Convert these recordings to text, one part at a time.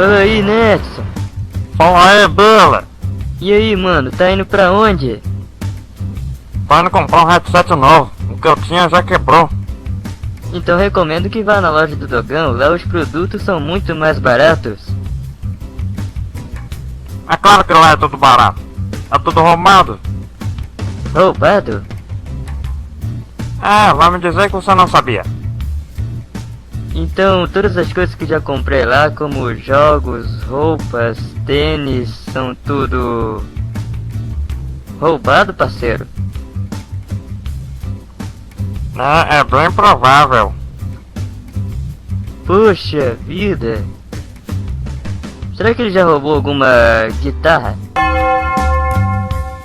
Fala aí, Netson. Fala aí, Bela. E aí, mano, tá indo pra onde? Tô indo comprar um headset novo. O que eu tinha já quebrou. Então recomendo que vá na loja do Dogão, lá os produtos são muito mais baratos. É claro que lá é tudo barato. É tudo roubado. Roubado? É, vai me dizer que você não sabia. Então todas as coisas que já comprei lá, como jogos, roupas, tênis, são tudo... roubado, parceiro? É bem provável. Puxa vida. Será que ele já roubou alguma guitarra?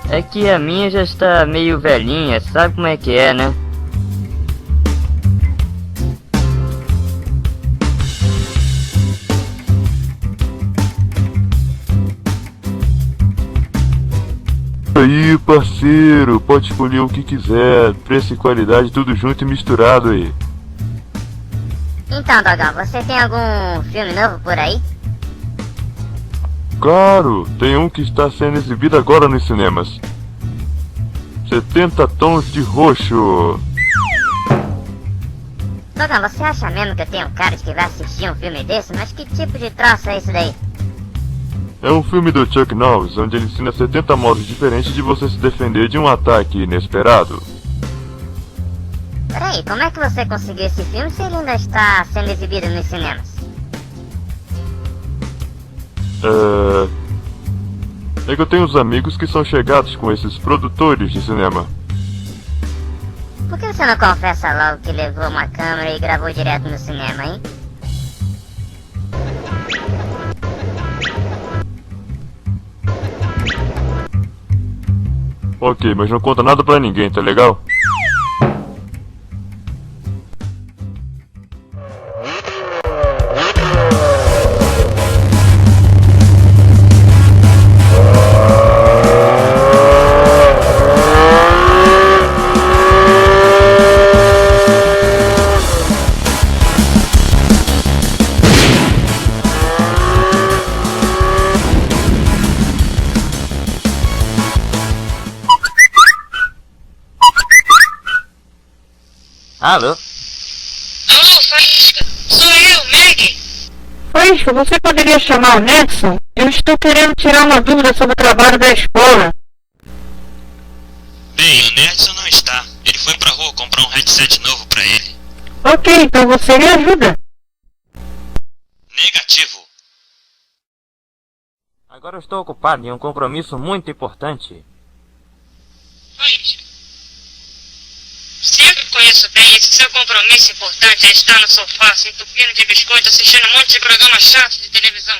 É que a minha já está meio velhinha, sabe como é que é, né? Aí, parceiro, pode escolher o que quiser, preço e qualidade tudo junto e misturado aí. Então, Dogão, você tem algum filme novo por aí? Claro, tem um que está sendo exibido agora nos cinemas. 70 tons de roxo. Dogão, você acha mesmo que eu tenho cara de que vai assistir um filme desse? Mas que tipo de troço é isso daí? É um filme do Chuck Norris, onde ele ensina 70 modos diferentes de você se defender de um ataque inesperado. Peraí, como é que você conseguiu esse filme se ele ainda está sendo exibido nos cinemas? É que eu tenho uns amigos que são chegados com esses produtores de cinema. Por que você não confessa logo que levou uma câmera e gravou direto no cinema, hein? Ok, mas não conta nada pra ninguém, tá legal? Alô? Alô, Faísca, sou eu, Meg. Faísca, você poderia chamar o Netson? Eu estou querendo tirar uma dúvida sobre o trabalho da escola. Bem, o Nedson não está. Ele foi pra rua comprar um headset novo pra ele. Ok, então você me ajuda. Negativo. Agora eu estou ocupado em um compromisso muito importante. Faísca, sempre conheço bem esse seu compromisso importante é estar no sofá, se entupindo de biscoito, assistindo um monte de programa chato de televisão.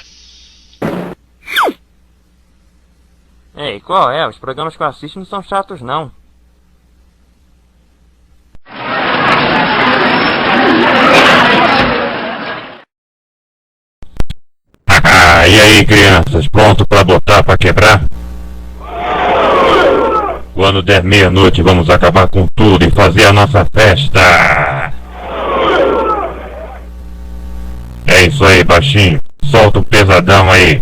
Ei, qual é? Os programas que eu assisto não são chatos, não. E aí, crianças, pronto pra botar pra quebrar? Quando der meia-noite vamos acabar com tudo e fazer a nossa festa. É isso aí, baixinho. Solta o pesadão aí.